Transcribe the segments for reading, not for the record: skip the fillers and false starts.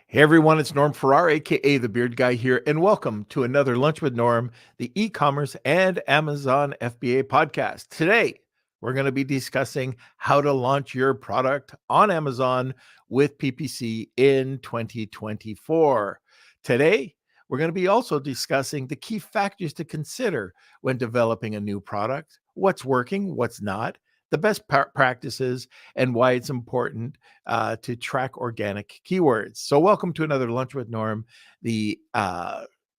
Hey everyone, it's Norm Farrar, aka the Beard Guy here, and welcome to another Lunch with Norm, the e-commerce and Amazon FBA podcast. Today, we're going to be discussing how to launch your product on Amazon with PPC in 2024. Today, we're going to be also discussing the key factors to consider when developing a new product, what's working, what's not, the best practices, and why it's important to track organic keywords. So welcome to another Lunch with Norm, the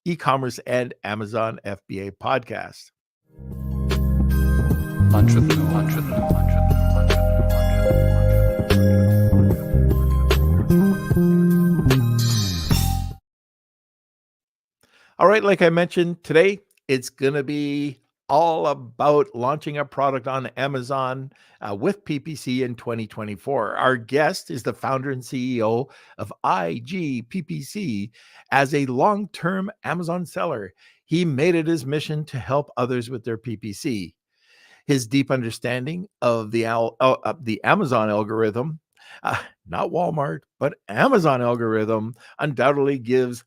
e-commerce and Amazon FBA podcast. Lunch with Norm. Lunch with Norm. Lunch with Norm. Lunch with Norm. All right, like I mentioned, today it's going to be all about launching a product on Amazon with PPC in 2024. Our guest is the founder and CEO of PPC. As a long-term Amazon seller, he made it his mission to help others with their PPC. His deep understanding of the Amazon algorithm, not Walmart, but Amazon algorithm, undoubtedly gives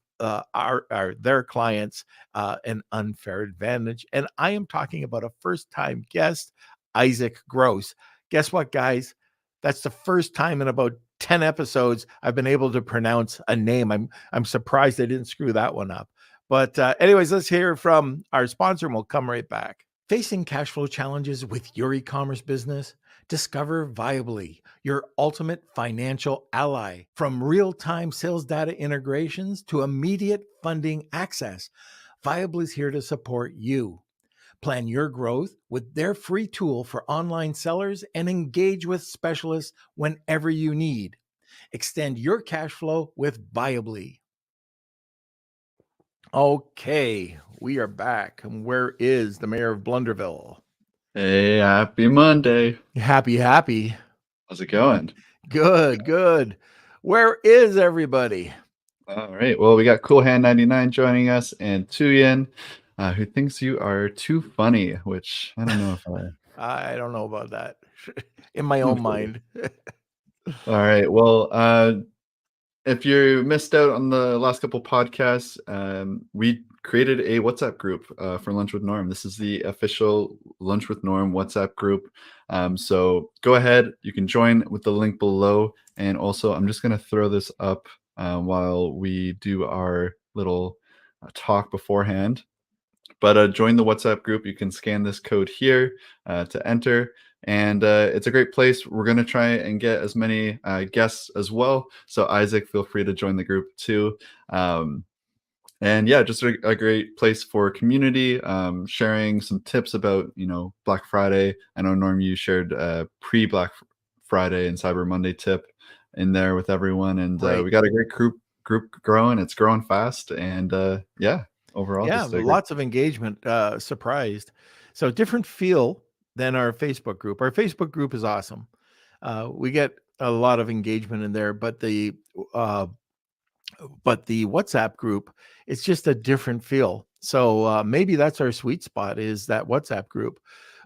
their clients an unfair advantage. And I am talking about a first-time guest, Isaac Gross. Guess what, guys? That's the first time in about 10 episodes I've been able to pronounce a name. I'm surprised I didn't screw that one up. But anyways, let's hear from our sponsor and we'll come right back. Facing cash flow challenges with your e-commerce business? Discover Viably, your ultimate financial ally. From real-time sales data integrations to immediate funding access, Viably is here to support you. Plan your growth with their free tool for online sellers and engage with specialists whenever you need. Extend your cash flow with Viably. Okay, we are back. And where is the mayor of Blunderville? Hey, happy Monday. Happy. How's it going? Good. Where is everybody? All right. Well, we got Cool Hand 99 joining us and Tuyen, who thinks you are too funny, which I don't know if I don't know about that in my own mind. All right. Well, if you missed out on the last couple podcasts, we created a WhatsApp group for Lunch with Norm. This is the official Lunch with Norm WhatsApp group. So go ahead. You can join with the link below. And also, I'm just going to throw this up while we do our little talk beforehand. But join the WhatsApp group. You can scan this code here to enter. And it's a great place. We're going to try and get as many guests as well. So Isaac, feel free to join the group too. And yeah, just a great place for community, sharing some tips about, Black Friday. I know, Norm, you shared pre-Black Friday and Cyber Monday tip in there with everyone. And Right. we got a great group growing. It's growing fast. And overall, yeah, lots of engagement. Surprised. So different feel than our Facebook group. Our Facebook group is awesome. We get a lot of engagement in there, but the WhatsApp group, it's just a different feel. So maybe that's our sweet spot, is that WhatsApp group.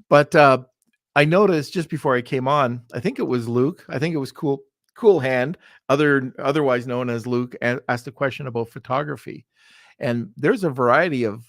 But I noticed just before I came on, I think it was Luke. I think it was Cool Hand, otherwise known as Luke, asked a question about photography. And there's a variety of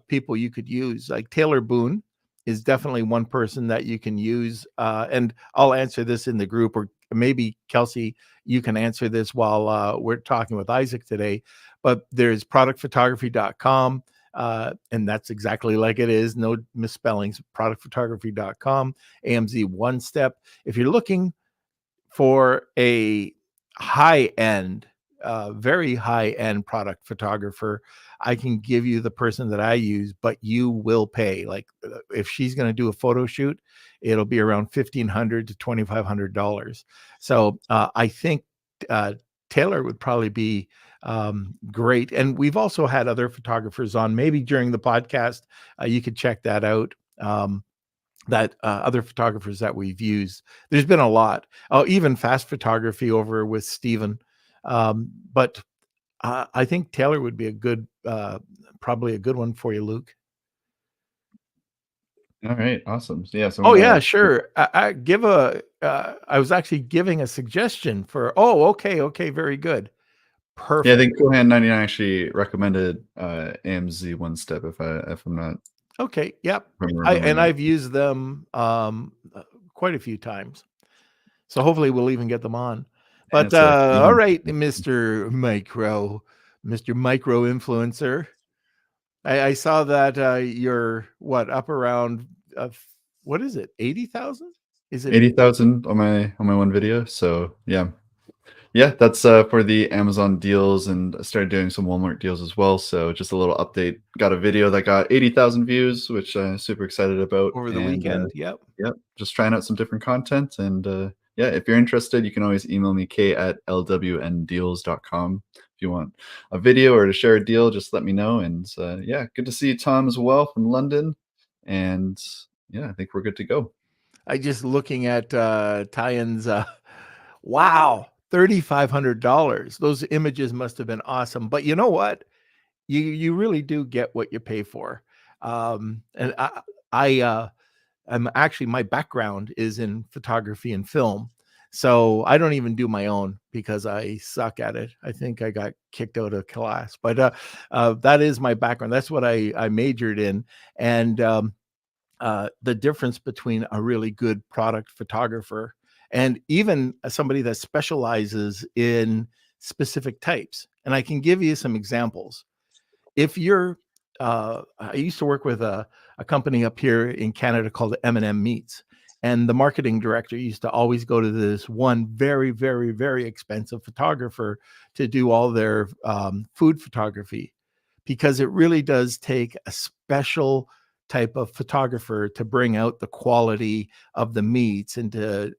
people you could use. Like Taylor Boone is definitely one person that you can use. And I'll answer this in the group, or maybe Kelsey, you can answer this while we're talking with Isaac today. But there's productphotography.com. And that's exactly like it is. No misspellings. Productphotography.com. AMZ One Step. If you're looking for a high-end, very high-end product photographer, I can give you the person that I use, but you will pay. Like if she's going to do a photo shoot, it'll be around $1,500 to $2,500. So I think Taylor would probably be great. And we've also had other photographers on. Maybe during the podcast, you could check that out. That other photographers that we've used. There's been a lot. Oh, even fast photography over with Stephen. But I think Taylor would be probably a good one for you, Luke. All right, awesome. So, yeah. So yeah, sure. I was actually giving a suggestion for. Oh, okay, very good. Perfect. Yeah, I think Kohan99 actually recommended AMZ One Step if I'm not Okay. Yep. if I'm remembering. I've used them quite a few times. So hopefully we'll even get them on. But It's a all clean. right, Mr. Micro Influencer. I saw that you're up around what is it? 80,000? Is it 80,000 on my one video. So yeah. Yeah, that's for the Amazon deals, and I started doing some Walmart deals as well. So just a little update. Got a video that got 80,000 views, which I'm super excited about. over the And weekend? Yep. yeah, just trying out some different content. And yeah, if you're interested, you can always email me k@lwndeals.com if you want a video or to share a deal. Just let me know. And yeah, good to see you, Tom, as well from London. And yeah, I think we're good to go. I just looking at Tyen's wow, $3,500. Those images must have been awesome. But you know what? You really do get what you pay for. And I'm actually, my background is in photography and film. So I don't even do my own because I suck at it. I think I got kicked out of class, but that is my background. That's what I majored in. And the difference between a really good product photographer and even somebody that specializes in specific types. And I can give you some examples. If you're I used to work with a company up here in Canada called M&M Meats, and the marketing director used to always go to this one very, very, very expensive photographer to do all their food photography, because it really does take a special type of photographer to bring out the quality of the meats and to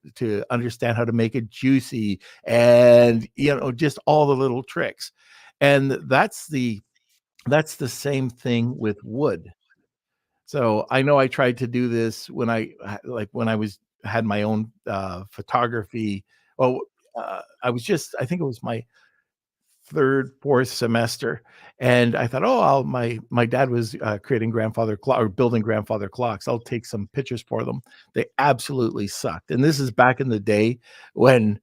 understand how to make it juicy, and just all the little tricks. And that's the same thing with wood. So I know I tried to do this when when I was had my own photography. Well, I think it was my third, fourth semester, and I thought, oh, my dad was creating grandfather clock or building grandfather clocks. I'll take some pictures for them. They absolutely sucked, and this is back in the day when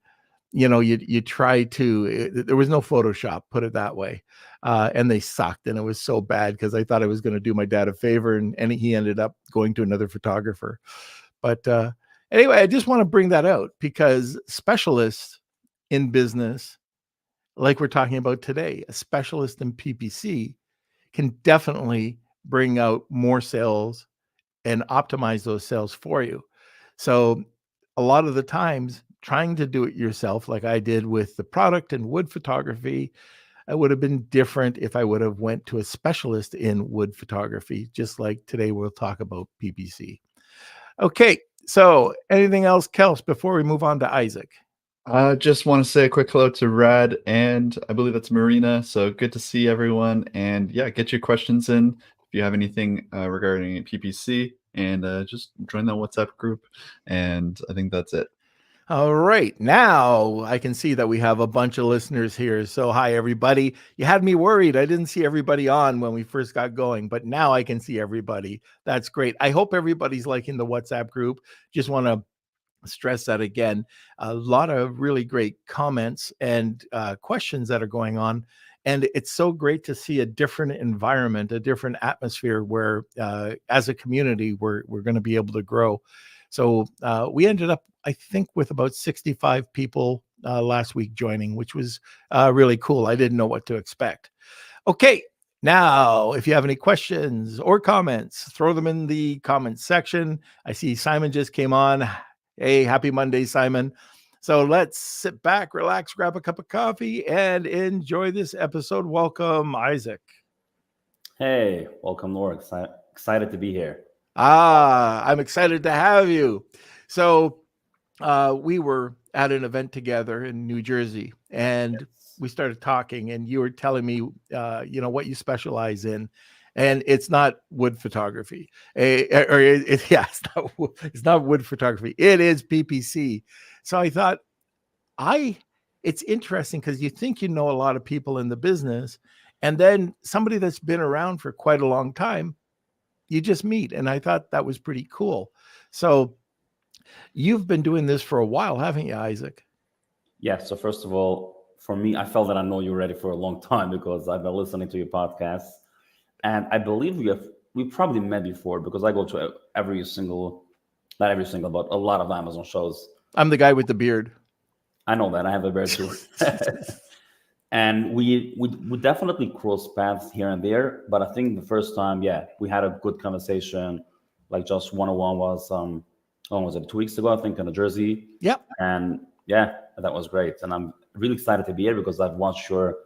you try to there was no Photoshop, put it that way. And they sucked, and it was so bad because I thought I was going to do my dad a favor, and he ended up going to another photographer. But anyway, I just want to bring that out because specialists in business, like we're talking about today, a specialist in PPC can definitely bring out more sales and optimize those sales for you. So a lot of the times trying to do it yourself, like I did with the product and wood photography, it would have been different if I would have went to a specialist in wood photography, just like today we'll talk about PPC. Okay, so anything else, Kels, before we move on to Isaac? I just want to say a quick hello to Rad, and I believe that's Marina. So good to see everyone. And yeah, get your questions in if you have anything regarding PPC, and just join that WhatsApp group. And I think that's it. All right. Now I can see that we have a bunch of listeners here. So, hi, everybody. You had me worried. I didn't see everybody on when we first got going, but now I can see everybody. That's great. I hope everybody's liking the WhatsApp group. Just want to stress that again. A lot of really great comments and questions that are going on. And it's so great to see a different environment, a different atmosphere where, as a community, we're going to be able to grow. So we ended up, I think, with about 65 people last week joining, which was really cool. I didn't know what to expect. Okay. Now, if you have any questions or comments, throw them in the comments section. I see Simon just came on. Hey, happy Monday, Simon. So let's sit back, relax, grab a cup of coffee, and enjoy this episode. Welcome, Isaac. Hey, welcome, Laura. Excited to be here. I'm excited to have you. So we were at an event together in New Jersey, and we started talking, and you were telling me, what you specialize in. And it's not wood photography, it's not wood photography. It is PPC. So I thought, it's interesting because you think you know a lot of people in the business, and then somebody that's been around for quite a long time, you just meet. And I thought that was pretty cool. So you've been doing this for a while, haven't you, Isaac? Yeah. So first of all, for me, I felt that I know you already for a long time because I've been listening to your podcasts, and I believe we probably met before because I go to not every single, but a lot of Amazon shows. I'm the guy with the beard. I know that I have a bear too. And we definitely cross paths here and there, but I think the first time, yeah, we had a good conversation, like just one-on-one was when was it, 2 weeks ago, I think, in New Jersey. Yep. And yeah, that was great. And I'm really excited to be here because I've watched your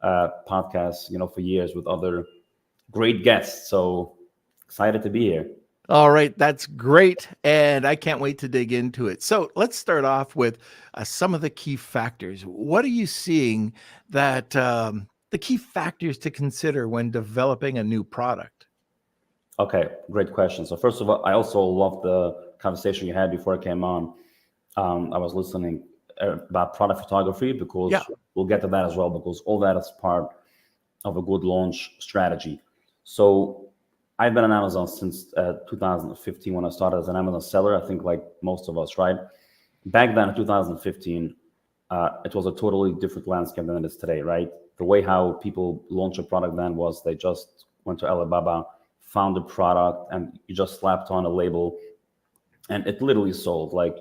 podcast, for years with other great guests. So excited to be here. All right, that's great. And I can't wait to dig into it. So let's start off with some of the key factors. What are you seeing that the key factors to consider when developing a new product? Okay, great question. So first of all, I also love the conversation you had before I came on. I was listening about product photography because we'll get to that as well, because all that is part of a good launch strategy. So I've been on Amazon since 2015 when I started as an Amazon seller, I think like most of us, right? Back then in 2015, it was a totally different landscape than it is today, right? The way how people launch a product then was they just went to Alibaba, found a product, and you just slapped on a label, and it literally sold. Like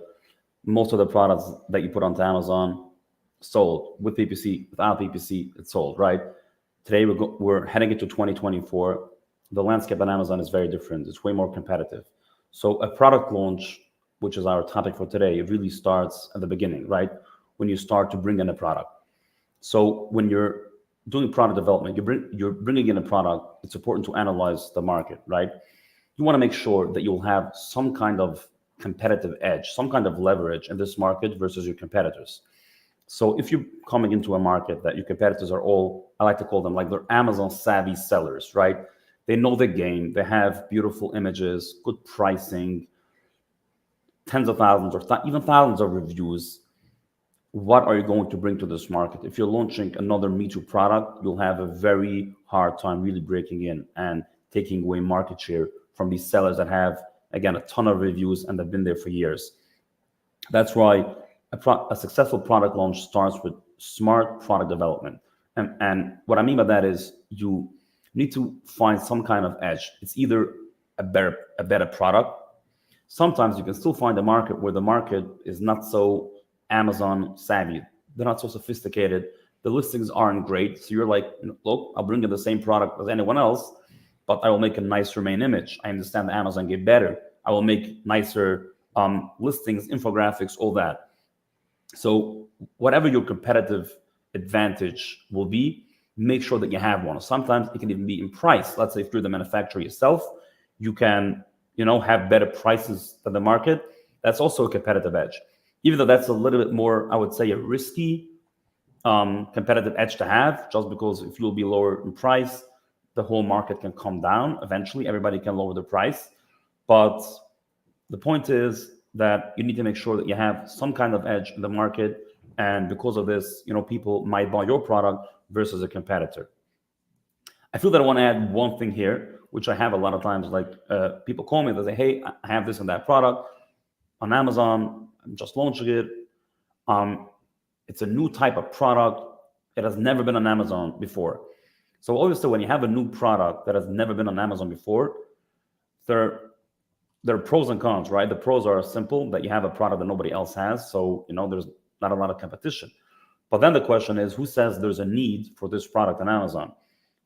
most of the products that you put onto Amazon sold with PPC, without PPC, it sold, right? Today we're heading into 2024. The landscape on Amazon is very different. It's way more competitive. So a product launch, which is our topic for today, it really starts at the beginning, right? When you start to bring in a product. So when you're doing product development, you're bringing in a product, it's important to analyze the market, right? You want to make sure that you'll have some kind of competitive edge, some kind of leverage in this market versus your competitors. So if you're coming into a market that your competitors are all, I like to call them like they're Amazon savvy sellers, right? They know the game. They have beautiful images, good pricing, tens of thousands or even thousands of reviews. What are you going to bring to this market? If you're launching another Me Too product, you'll have a very hard time really breaking in and taking away market share from these sellers that have, again, a ton of reviews and have been there for years. That's why a successful product launch starts with smart product development. And what I mean by that is you need to find some kind of edge. It's either a better product. Sometimes you can still find a market where the market is not so Amazon savvy. They're not so sophisticated. The listings aren't great. So you're like, look, I'll bring in the same product as anyone else, but I will make a nicer main image. I understand that Amazon get better. I will make nicer listings, infographics, all that. So whatever your competitive advantage will be, make sure that you have one. Sometimes it can even be in price. Let's say if you're the manufacturer yourself, you can, have better prices than the market. That's also a competitive edge. Even though that's a little bit more, I would say, a risky competitive edge to have, just because if you'll be lower in price, the whole market can come down. Eventually, everybody can lower the price. But the point is that you need to make sure that you have some kind of edge in the market. And because of this, people might buy your product versus a competitor. I feel that I want to add one thing here, which I have a lot of times, like people call me, they say, hey, I have this and that product on Amazon. I'm just launching it. It's a new type of product. It has never been on Amazon before. So obviously when you have a new product that has never been on Amazon before, there are pros and cons, right? The pros are simple, that you have a product that nobody else has. So, there's not a lot of competition. But then the question is, who says there's a need for this product on Amazon?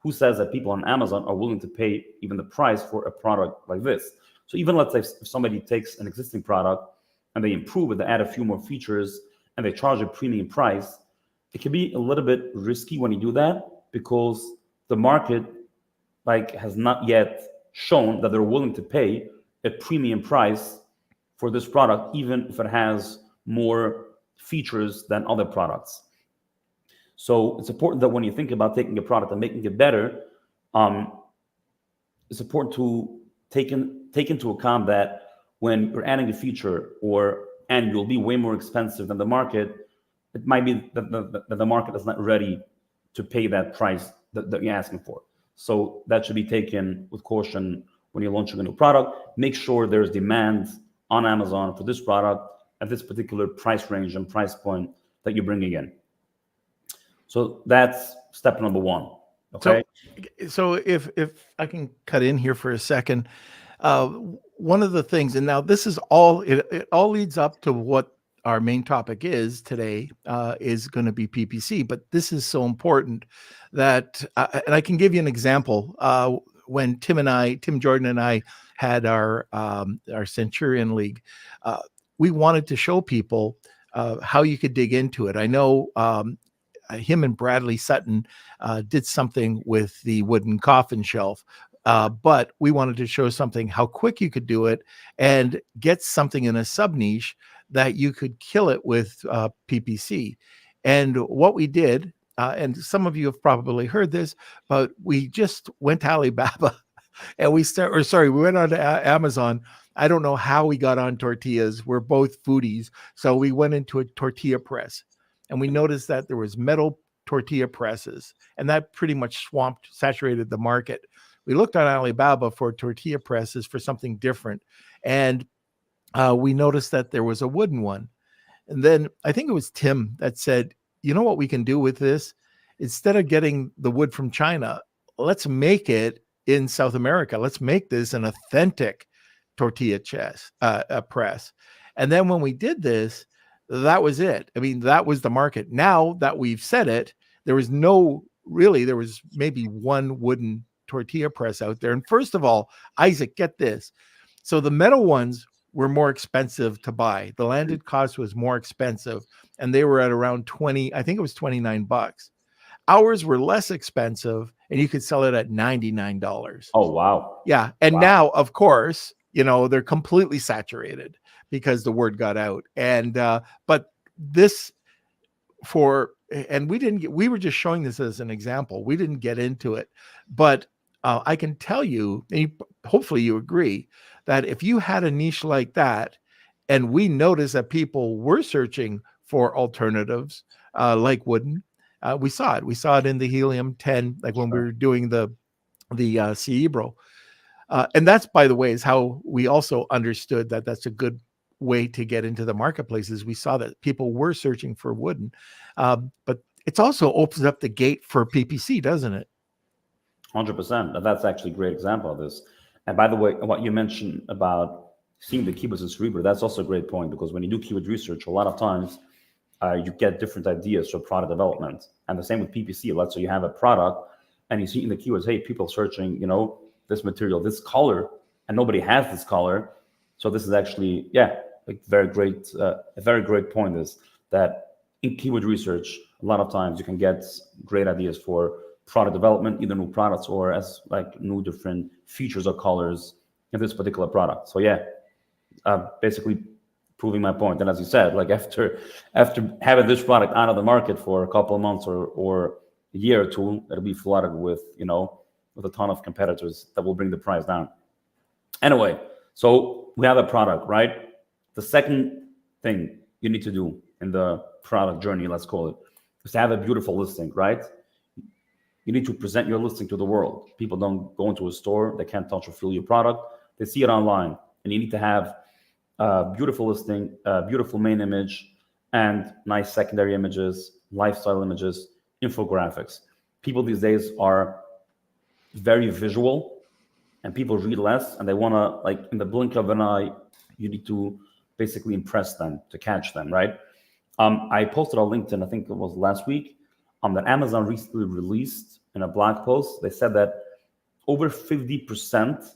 Who says that people on Amazon are willing to pay even the price for a product like this? So even let's say if somebody takes an existing product and they improve it, they add a few more features and they charge a premium price, it can be a little bit risky when you do that because the market has not yet shown that they're willing to pay a premium price for this product, even if it has more features than other products. So it's important that when you think about taking a product and making it better, it's important to take into account that when you're adding a feature and you'll be way more expensive than the market, it might be that the market is not ready to pay that price that you're asking for. So that should be taken with caution when you're launching a new product. Make sure there's demand on Amazon for this product at this particular price range and price point that you're bringing in. So that's step number one. Okay. So if I can cut in here for a second, one of the things, and now this is all, it all leads up to what our main topic is today, is going to be PPC, but this is so important that, and I can give you an example. When Tim Jordan and I had our Centurion League, we wanted to show people how you could dig into it. I know him and Bradley Sutton did something with the wooden coffin shelf, but we wanted to show something how quick you could do it and get something in a sub niche that you could kill it with PPC. And what we did, and some of you have probably heard this, but we just went to Alibaba and we went on to Amazon. I don't know how we got on tortillas. We're both foodies. So we went into a tortilla press and we noticed that there was metal tortilla presses, and that pretty much saturated the market. We looked on Alibaba for tortilla presses for something different. And we noticed that there was a wooden one. And then I think it was Tim that said, you know what we can do with this? Instead of getting the wood from China, let's make it in South America. Let's make this an authentic tortilla press. And then when we did this, that was it. I mean, that was the market. Now that we've said it, there was maybe one wooden tortilla press out there. And first of all, Isaac, get this. So the metal ones were more expensive to buy. The landed cost was more expensive, and they were at around 20, I think it was $29. Ours were less expensive, and you could sell it at $99. Oh, wow. Yeah. And now, of course, they're completely saturated because the word got out. And but this we were just showing this as an example. We didn't get into it, but I can tell you, and hopefully you agree, that if you had a niche like that, and we noticed that people were searching for alternatives like wooden, we saw it. We saw it in the Helium 10, like when we were doing the Cerebro. And that's, by the way, is how we also understood that that's a good way to get into the marketplaces. We saw that people were searching for wooden, but it also opens up the gate for PPC, doesn't it? 100%. And that's actually a great example of this. And by the way, what you mentioned about seeing the keywords in Cerebro, that's also a great point, because when you do keyword research, a lot of times you get different ideas for product development. And the same with PPC. Let's say you have a product and you see in the keywords, hey, people searching, this material, this color, and nobody has this color. So this is actually, a very great point is that in keyword research, a lot of times you can get great ideas for product development, either new products or as like new different features or colors in this particular product. So basically proving my point. And as you said, like after having this product out of the market for a couple of months or a year or two, it'll be flooded with, with a ton of competitors that will bring the price down. Anyway, so we have a product, right? The second thing you need to do in the product journey, let's call it, is to have a beautiful listing, right? You need to present your listing to the world. People don't go into a store, they can't touch or feel your product, they see it online. And you need to have a beautiful listing, a beautiful main image, and nice secondary images, lifestyle images, infographics. People these days are very visual, and people read less, and they want to, like, in the blink of an eye, you need to basically impress them to catch them, right? I posted on LinkedIn, I think it was last week, that Amazon recently released in a blog post. They said that over 50%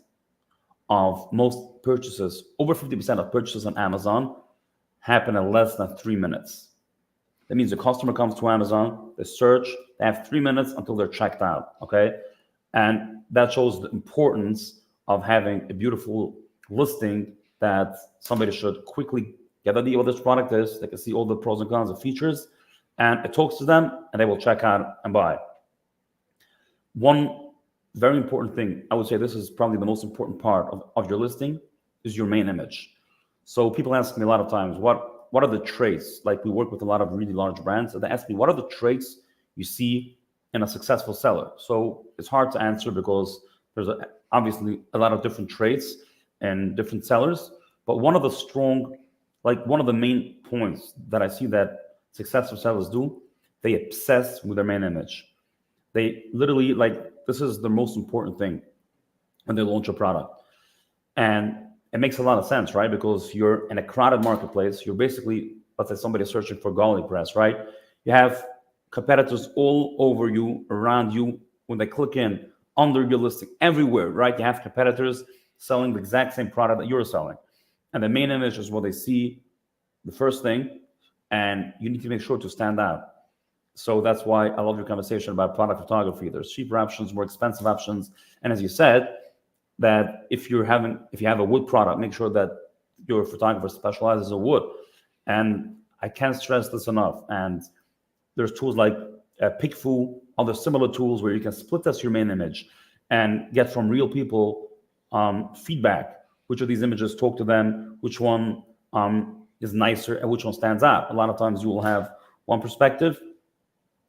of most purchases, over 50% of purchases on Amazon happen in less than 3 minutes. That means the customer comes to Amazon, they search, they have 3 minutes until they're checked out, okay? And that shows the importance of having a beautiful listing that somebody should quickly get an idea what this product is. They can see all the pros and cons of features, and it talks to them, and they will check out and buy. One very important thing, I would say this is probably the most important part of your listing, is your main image. So people ask me a lot of times, what are the traits? Like, we work with a lot of really large brands, and they ask me, what are the traits you see in a successful seller? So it's hard to answer because there's obviously a lot of different traits and different sellers. But one of the main points that I see that successful sellers do, they obsess with their main image. They literally, like, this is the most important thing when they launch a product. And it makes a lot of sense, right? Because you're in a crowded marketplace. You're basically, let's say somebody searching for garlic press, right? You have competitors all over you, around you. When they click in, under your listing, everywhere, right? You have competitors selling the exact same product that you're selling. And the main image is what they see, the first thing, and you need to make sure to stand out. So that's why I love your conversation about product photography. There's cheaper options, more expensive options. And as you said, that if you have a wood product, make sure that your photographer specializes in wood. And I can't stress this enough. And there's tools like PickFu, other similar tools where you can split test your main image and get from real people feedback. Which of these images talk to them, which one is nicer, and which one stands out. A lot of times you will have one perspective,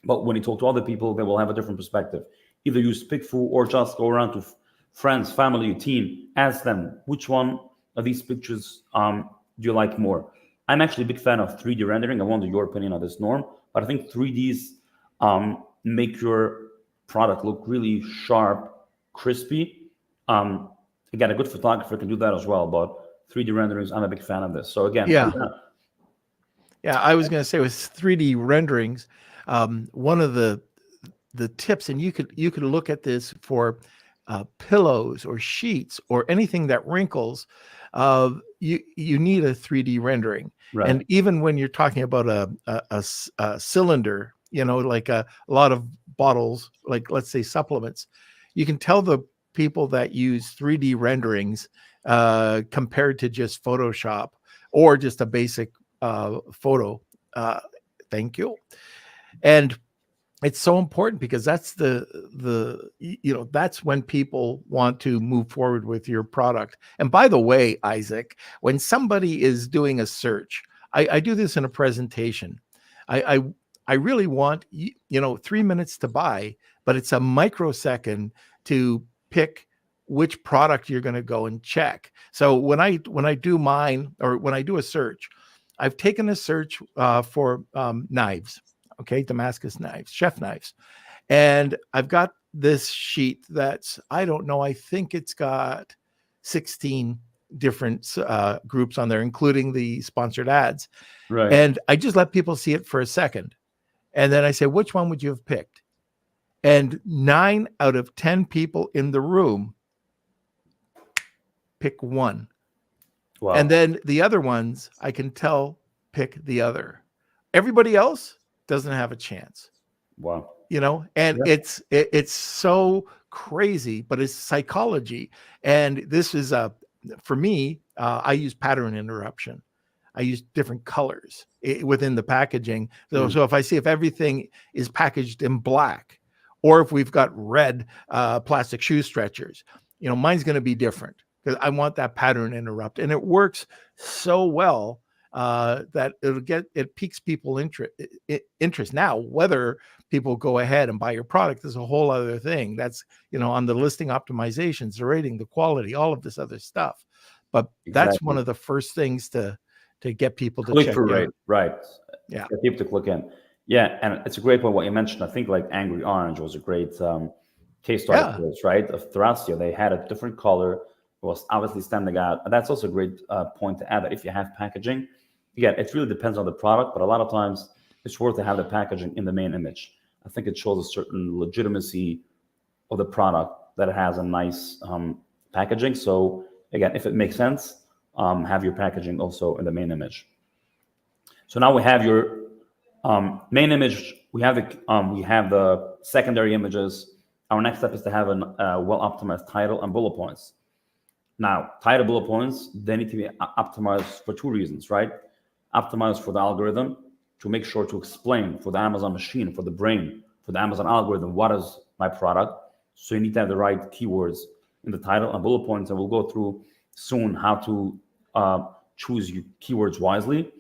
but when you talk to other people, they will have a different perspective. Either use PickFu or just go around to friends, family, team, ask them, which one of these pictures do you like more? I'm actually a big fan of 3D rendering. I wonder your opinion on this, Norm, but I think 3Ds make your product look really sharp, crispy. Again, a good photographer can do that as well, but 3D renderings, I'm a big fan of this. So again, Yeah, I was going to say with 3D renderings, one of the tips, and you could look at this for pillows or sheets or anything that wrinkles. You need a 3D rendering, right. And even when you're talking about a cylinder, like a lot of bottles, like let's say supplements, you can tell the people that use 3D renderings compared to just Photoshop or just a basic photo. Thank you. And it's so important because that's that's when people want to move forward with your product. And by the way, Isaac, when somebody is doing a search, I do this in a presentation. I really want 3 minutes to buy, but it's a microsecond to pick which product you're going to go and check. So when I do mine, or when I do a search, I've taken a search for knives, okay, Damascus knives, chef knives, and I've got this sheet that's, I don't know, I think it's got 16 different groups on there, including the sponsored ads. Right. And I just let people see it for a second, and then I say, which one would you have picked? And 9 out of 10 people in the room pick one. Wow. And then the other ones, I can tell, pick the other. Everybody else doesn't have a chance. Wow. And it's so crazy, but it's psychology. And this is for me, I use pattern interruption. I use different colors within the packaging. So if I see if everything is packaged in black, or if we've got red plastic shoe stretchers, mine's going to be different because I want that pattern interrupt. And it works so well that it piques people interest. Now, whether people go ahead and buy your product is a whole other thing. That's, on the listing optimizations, the rating, the quality, all of this other stuff. But that's one of the first things to get people to click check through out. rate, right? Yeah, get people to click in. Yeah, and it's a great point what you mentioned. I think like Angry Orange was a great case study for this, right? Of Thrasio, they had a different color. It was obviously standing out. And that's also a great point to add, that if you have packaging, again, it really depends on the product, but a lot of times it's worth to have the packaging in the main image. I think it shows a certain legitimacy of the product that it has a nice packaging. So again, if it makes sense, have your packaging also in the main image. So now we have your main image. We have the secondary images. Our next step is to have a well-optimized title and bullet points. Now, title, bullet points, they need to be optimized for 2 reasons, right? Optimized for the algorithm, to make sure to explain for the Amazon machine, for the brain, for the Amazon algorithm, what is my product. So you need to have the right keywords in the title and bullet points, and we'll go through soon how to choose your keywords wisely.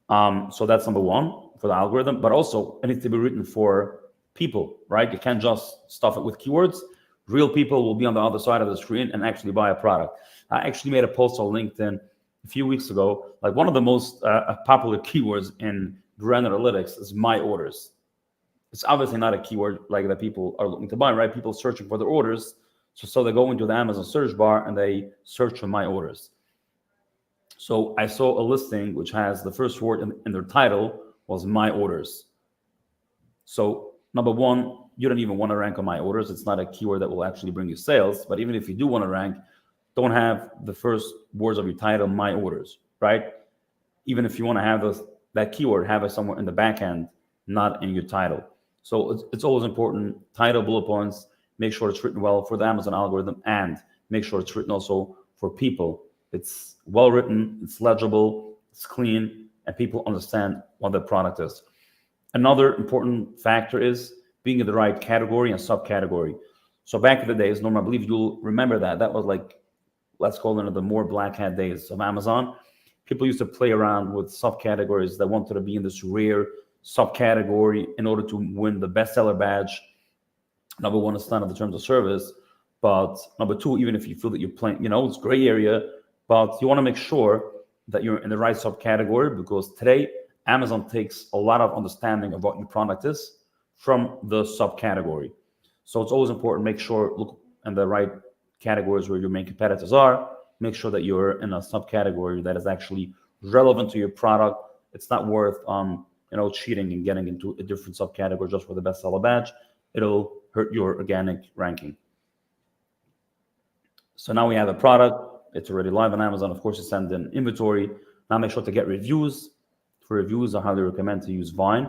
So that's number 1 for the algorithm, but also it needs to be written for people, right? You can't just stuff it with keywords. Real people will be on the other side of the screen and actually buy a product. I actually made a post on LinkedIn a few weeks ago. Like, one of the most popular keywords in brand analytics is my orders. it's obviously not a keyword like that people are looking to buy, right? People searching for their orders. So they go into the Amazon search bar and they search for my orders. So I saw a listing which has the first word in their title was my orders. So number one, you don't even want to rank on my orders. It's not a keyword that will actually bring you sales. But even if you do want to rank, don't have the first words of your title, my orders, right? Even if you want to have that keyword, have it somewhere in the back end, not in your title. So it's always important. Title, bullet points, make sure it's written well for the Amazon algorithm, and make sure it's written also for people. It's well written, it's legible, it's clean, and people understand what the product is. Another important factor is being in the right category and subcategory. So back in the days, Norm, I believe you'll remember that was like, let's call it the more black hat days of Amazon. People used to play around with subcategories that wanted to be in this rare subcategory in order to win the bestseller badge. Number one is standard the terms of service, but number two, even if you feel that you're playing, it's gray area, but you want to make sure that you're in the right subcategory, because today Amazon takes a lot of understanding of what your product is from the subcategory. So it's always important, make sure, look in the right categories where your main competitors are, make sure that you're in a subcategory that is actually relevant to your product. It's not worth cheating and getting into a different subcategory just for the bestseller badge. It'll hurt your organic ranking. So now we have a product. It's already live on Amazon. Of course, you send in inventory. Now make sure to get reviews. For reviews, I highly recommend to use Vine.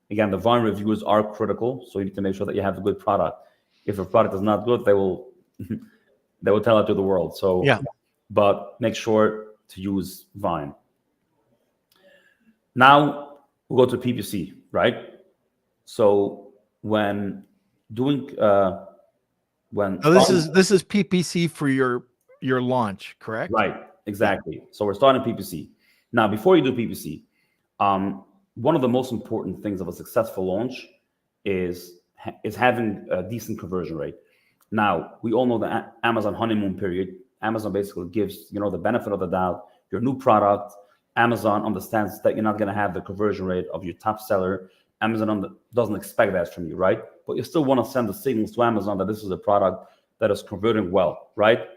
Again, the Vine reviews are critical, so you need to make sure that you have a good product. If a product is not good, they will tell it to the world. So, yeah. But make sure to use Vine. Now we'll go to PPC, right? So when doing this is PPC for your launch, correct? Right, exactly. So we're starting PPC. Now, before you do PPC, one of the most important things of a successful launch is having a decent conversion rate. Now, we all know the Amazon honeymoon period. Amazon basically gives the benefit of the doubt. Your new product, Amazon understands that you're not going to have the conversion rate of your top seller. Amazon doesn't expect that from you, right? But you still want to send the signals to Amazon that this is a product that is converting well, right?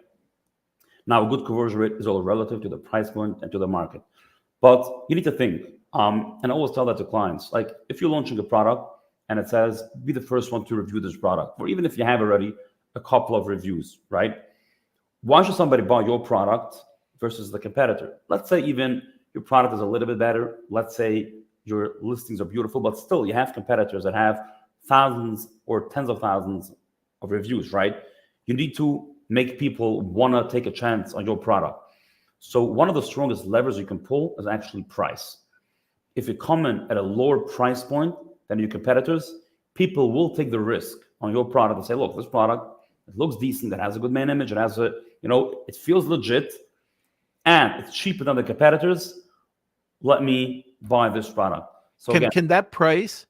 Now, a good conversion rate is all relative to the price point and to the market. But you need to think, and I always tell that to clients, like if you're launching a product and it says, be the first one to review this product, or even if you have already a couple of reviews, right? Why should somebody buy your product versus the competitor? Let's say even your product is a little bit better. Let's say your listings are beautiful, but still you have competitors that have thousands or tens of thousands of reviews, right? You need to make people want to take a chance on your product. So one of the strongest levers you can pull is actually price. If you come in at a lower price point than your competitors, people will take the risk on your product and say, look, this product, it looks decent, it has a good main image, it has it feels legit, and it's cheaper than the competitors. Let me buy this product. So can that price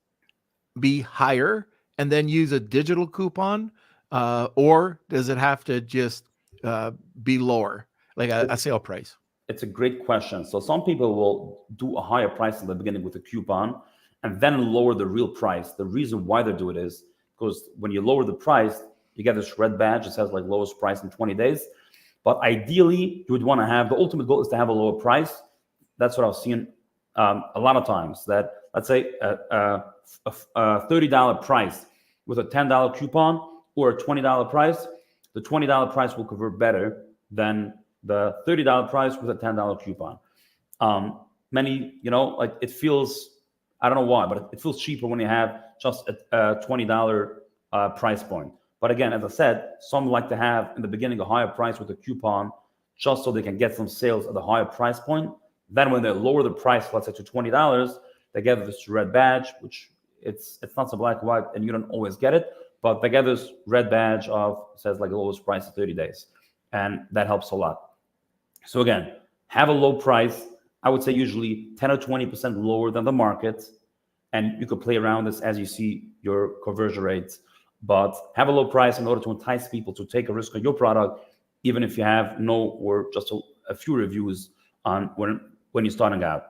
be higher and then use a digital coupon, or does it have to just be lower, like a sale price? It's a great question. So some people will do a higher price in the beginning with a coupon and then lower the real price. The reason why they do it is because when you lower the price, you get this red badge that says like lowest price in 20 days. But ideally, you would want to have, the ultimate goal is to have a lower price. That's what I've seen a lot of times, that let's say a $30 price with a $10 coupon or a $20 price, the $20 price will convert better than the $30 price with a $10 coupon. Many, like it feels, I don't know why, but it feels cheaper when you have just a $20 price point. But again, as I said, some like to have in the beginning a higher price with a coupon just so they can get some sales at a higher price point. Then when they lower the price, let's say to $20, they get this red badge, which it's not so black and white and you don't always get it, but they get this red badge of says like the lowest price in 30 days. And that helps a lot. So again, have a low price. I would say usually 10 or 20% lower than the market. And you could play around this as you see your conversion rates. But have a low price in order to entice people to take a risk on your product, even if you have no or just a few reviews on when you're starting out.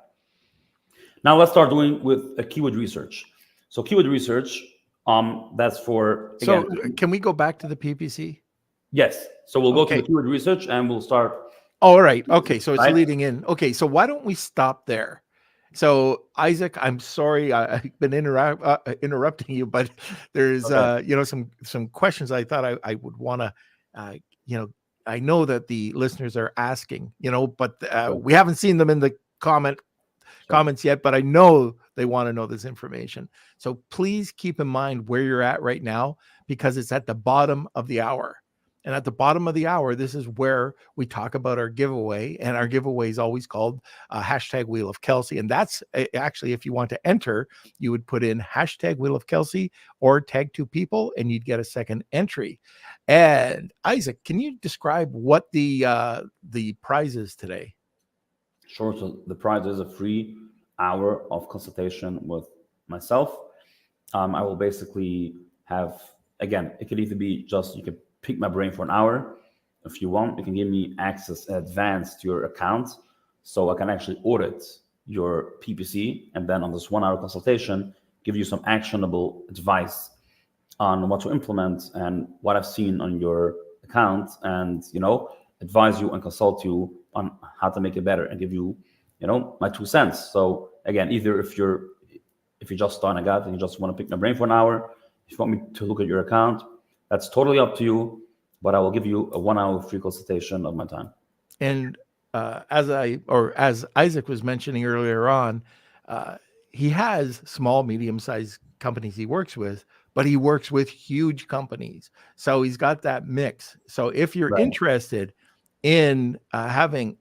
Now let's start doing with a keyword research. So keyword research, that's for, So again, can we go back to the PPC? yes. So we'll go to Okay. the keyword research and we'll start. All right. Okay. So it's Right. leading in. Okay. So why don't we stop there? So Isaac, I'm sorry I've been interrupting you, but there's Okay. some questions I thought I would want to I know that the listeners are asking, but Sure. we haven't seen them in the comments yet, but I know they want to know this information. So please keep in mind where you're at right now, because it's at the bottom of the hour. And at the bottom of the hour, this is where we talk about our giveaway. And our giveaway is always called hashtag Wheel of Kelsey. And that's actually, if you want to enter, you would put in hashtag Wheel of Kelsey or tag 2 people, and you'd get a second entry. And Isaac, can you describe what the prize is today? Sure. So the prize is a free hour of consultation with myself. I will basically have, again, it could either be just, you can pick my brain for an hour. If you want, you can give me access in advance to your account, so I can actually audit your PPC, and then on this 1 hour consultation, give you some actionable advice on what to implement and what I've seen on your account, and advise you and consult you on how to make it better, and give you my 2 cents. So again, either if you're just starting out and you just want to pick my brain for an hour, if you want me to look at your account, that's totally up to you, but I will give you a 1 hour free consultation of my time. And as Isaac was mentioning earlier on, he has small, medium-sized companies he works with, but he works with huge companies. So he's got that mix. So if you're interested in having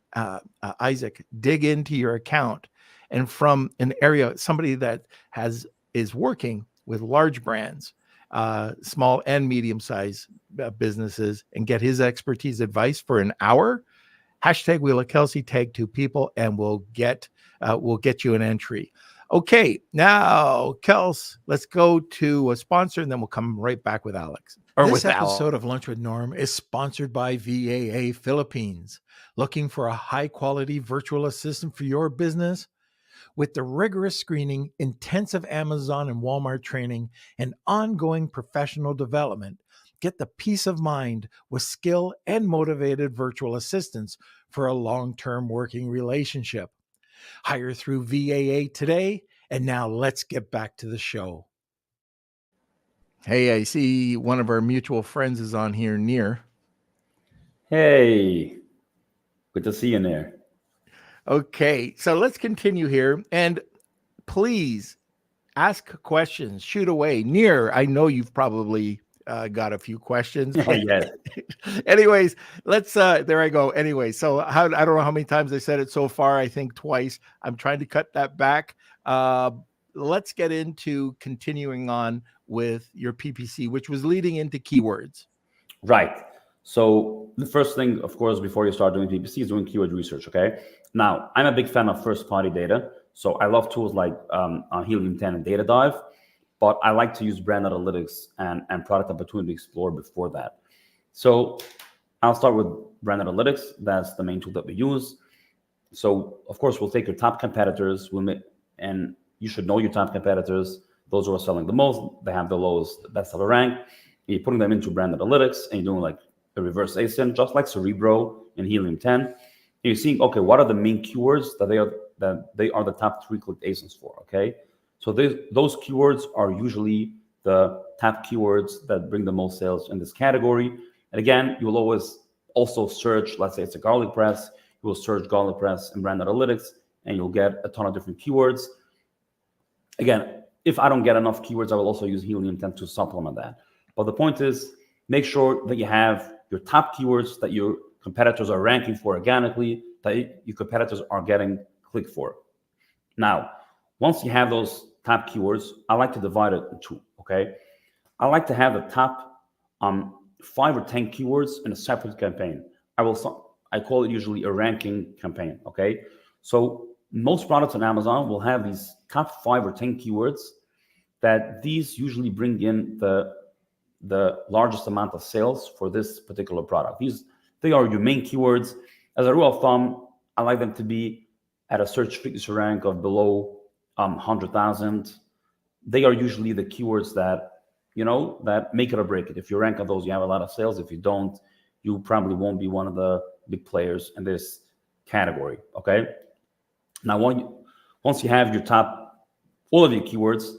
Isaac dig into your account, and from an area, somebody that is working with large brands, small and medium-sized businesses, and get his expertise advice for an hour, hashtag Wheel of Kelsey, tag 2 people, and we'll get you an entry. Okay, now, Kels, let's go to a sponsor, and then we'll come right back with Alex. This episode of Lunch with Norm is sponsored by VAA Philippines. Looking for a high-quality virtual assistant for your business? With the rigorous screening, intensive Amazon and Walmart training, and ongoing professional development, get the peace of mind with skill and motivated virtual assistants for a long-term working relationship. Hire through VAA today, and now let's get back to the show. Hey, I see one of our mutual friends is on here, Near. Hey, good to see you, Near. Okay, so let's continue here, and please ask questions, shoot away. Near, I know you've probably got a few questions. Yes. Anyways, let's there I go. Anyway, so I don't know how many times I said it so far. I think twice. I'm trying to cut that back. Let's get into continuing on with your PPC, which was leading into keywords. Right. So the first thing, of course, before you start doing PPC is doing keyword research. Okay. Now, I'm a big fan of first-party data, so I love tools like Helium 10 and Data Dive, but I like to use brand analytics and product opportunity explorer before that. So I'll start with brand analytics. That's the main tool that we use. So of course, we'll take your top competitors, and you should know your top competitors. Those who are selling the most, they have the lowest bestseller rank. You're putting them into brand analytics, and you're doing like a reverse ASIN, just like Cerebro and Helium 10. And you're seeing, okay, what are the main keywords that they are the top 3 clicked ASINs for? Okay, so those keywords are usually the top keywords that bring the most sales in this category. And again, you will always also search, let's say it's a garlic press, you will search garlic press in brand analytics, and you'll get a ton of different keywords. Again, if I don't get enough keywords, I will also use Helium 10 to supplement that. But the point is, make sure that you have your top keywords that your competitors are ranking for organically, that your competitors are getting clicked for. Now, once you have those top keywords, I like to divide it in 2, okay? I like to have the top 5 or 10 keywords in a separate campaign. I call it usually a ranking campaign, okay? So most products on Amazon will have these top 5 or 10 keywords that these usually bring in the largest amount of sales for this particular product. They are your main keywords. As a rule of thumb, I like them to be at a search frequency rank of below 100,000. they are usually the keywords that, that make it or break it. If you rank on those, you have a lot of sales. If you don't, you probably won't be one of the big players in this category. Okay. Now, once you have all of your keywords,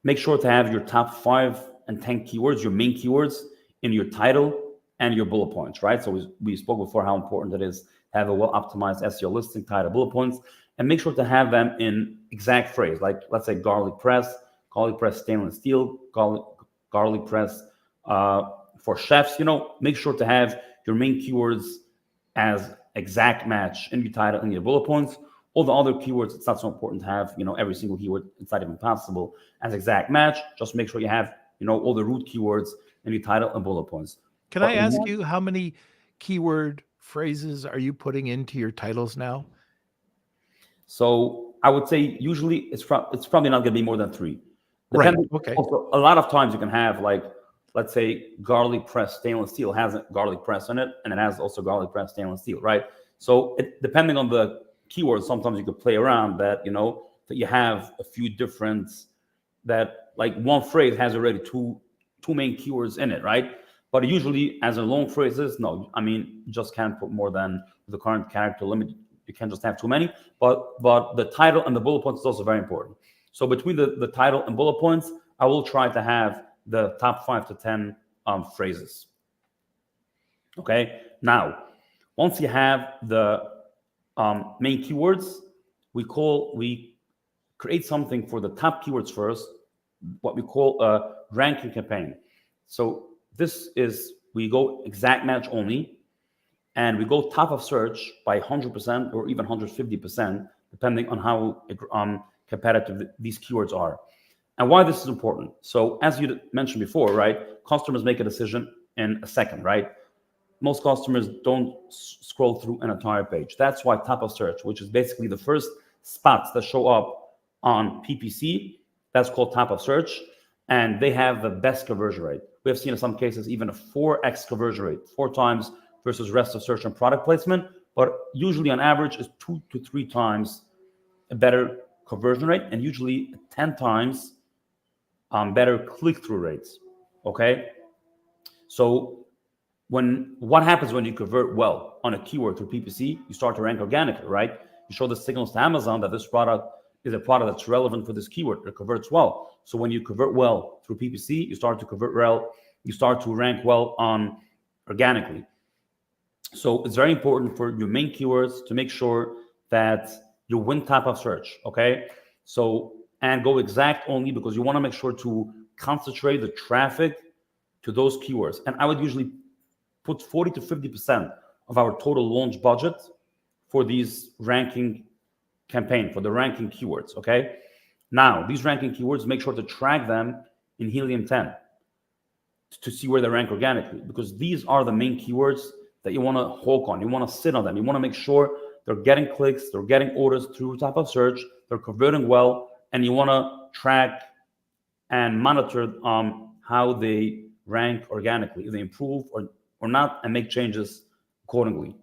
make sure to have your top 5 and 10 keywords, your main keywords, in your title and your bullet points, right? So we spoke before how important it is to have a well-optimized SEO listing, title, bullet points, and make sure to have them in exact phrase. Like, let's say garlic press stainless steel, garlic press for chefs. Make sure to have your main keywords as exact match in your title and your bullet points. All the other keywords, it's not so important to have, every single keyword. It's not even possible as exact match. Just make sure you have, all the root keywords in your title and bullet points. Can I ask you, how many keyword phrases are you putting into your titles now? So I would say usually it's probably not going to be more than 3. Right. Okay. Also, a lot of times you can have, like, let's say garlic press stainless steel has a garlic press in it, and it has also garlic press stainless steel, right? So depending on the keyword, sometimes you could play around that, that you have a few different, that like one phrase has already two main keywords in it, right? But usually as a long phrases, no, I mean, you just can't put more than the current character limit. You can't just have too many, but the title and the bullet points is also very important. So between the title and bullet points, I will try to have the top 5 to 10 phrases. Okay. Now, once you have the main keywords, we create something for the top keywords first, what we call a ranking campaign. So this is, we go exact match only, and we go top of search by 100% or even 150%, depending on how competitive these keywords are. And why this is important. So as you mentioned before, right, customers make a decision in a second, right? Most customers don't scroll through an entire page. That's why top of search, which is basically the first spots that show up on PPC, that's called top of search, and they have the best conversion rate. We have seen in some cases even a 4x conversion rate, 4 times versus rest of search and product placement, but usually on average is 2 to 3 times a better conversion rate, and usually 10 times better click-through rates. Okay, so what happens when you convert well on a keyword through PPC? You start to rank organically, right? You show the signals to Amazon that this product is a product that's relevant for this keyword. It converts well. So when you convert well through PPC, you start to convert well. You start to rank well on organically. So it's very important for your main keywords to make sure that you win top of search. Okay. So, and go exact only, because you want to make sure to concentrate the traffic to those keywords. And I would usually put 40 to 50% of our total launch budget for these ranking campaign, for the ranking keywords. Okay. Now, these ranking keywords, make sure to track them in Helium 10 to see where they rank organically, because these are the main keywords that you want to hawk on. You want to sit on them. You want to make sure they're getting clicks, they're getting orders through top of search, they're converting well, and you want to track and monitor how they rank organically, if they improve or not, and make changes accordingly.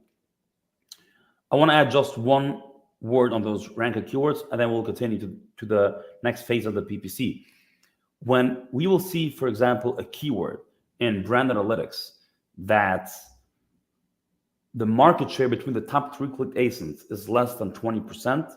I want to add just one word on those ranked keywords, and then we'll continue to the next phase of the PPC. When we will see, for example, a keyword in brand analytics that the market share between the top 3 click ASINs is less than 20%,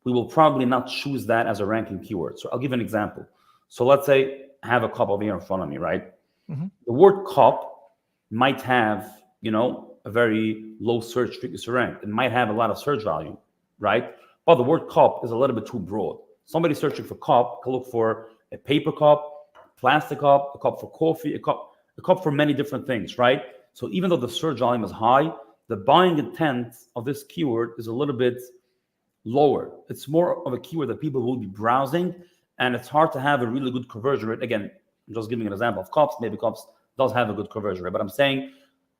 we will probably not choose that as a ranking keyword. So I'll give an example. So let's say I have a cup over here in front of me, right? Mm-hmm. The word cup might have, a very low search frequency rank. It might have a lot of search volume, right? But the word cup is a little bit too broad. Somebody searching for cup can look for a paper cup, plastic cup, a cup for coffee, a cup for many different things, right? So even though the search volume is high, the buying intent of this keyword is a little bit lower. It's more of a keyword that people will be browsing, and it's hard to have a really good conversion rate. Again, I'm just giving an example of cups. Maybe cups does have a good conversion rate, but I'm saying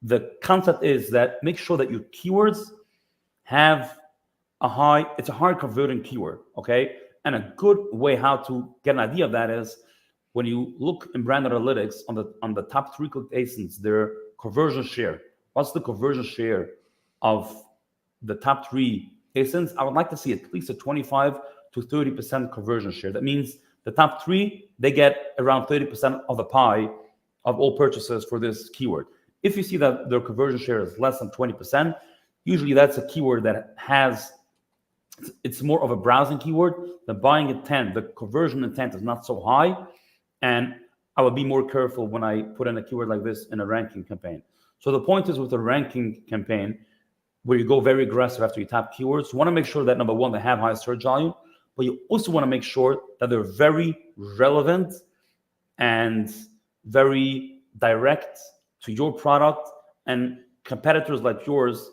the concept is that make sure that your keywords have it's a high converting keyword, okay? And a good way how to get an idea of that is when you look in brand analytics on the top 3 click ASINs, their conversion share. What's the conversion share of the top 3 ASINs? I would like to see at least a 25 to 30% conversion share. That means The top 3, they get around 30% of the pie of all purchases for this keyword. If you see that their conversion share is less than 20%, usually that's a keyword that it's more of a browsing keyword. The buying intent, the conversion intent is not so high. And I would be more careful when I put in a keyword like this in a ranking campaign. So the point is with a ranking campaign, where you go very aggressive after you tap keywords, you want to make sure that, number one, they have high search volume, but you also want to make sure that they're very relevant and very direct to your product, and competitors like yours,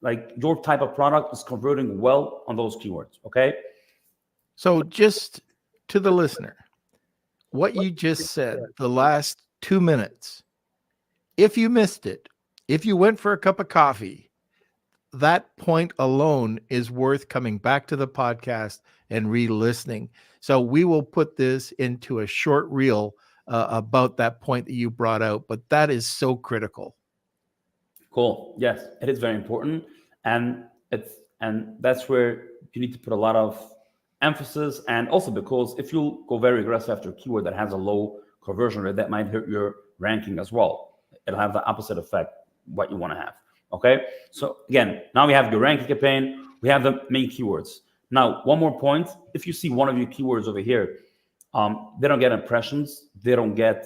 like your type of product, is converting well on those keywords. Okay. So just to the listener, what you just said, the last 2 minutes, if you missed it, if you went for a cup of coffee, that point alone is worth coming back to the podcast and re-listening. So we will put this into a short reel about that point that you brought out, but that is so critical. Cool. Yes, it is very important. And that's where you need to put a lot of emphasis. And also because if you go very aggressive after a keyword that has a low conversion rate, that might hurt your ranking as well. It'll have the opposite effect, what you want to have. Okay. So again, now we have your ranking campaign. We have the main keywords. Now, one more point. If you see one of your keywords over here, they don't get impressions, they don't get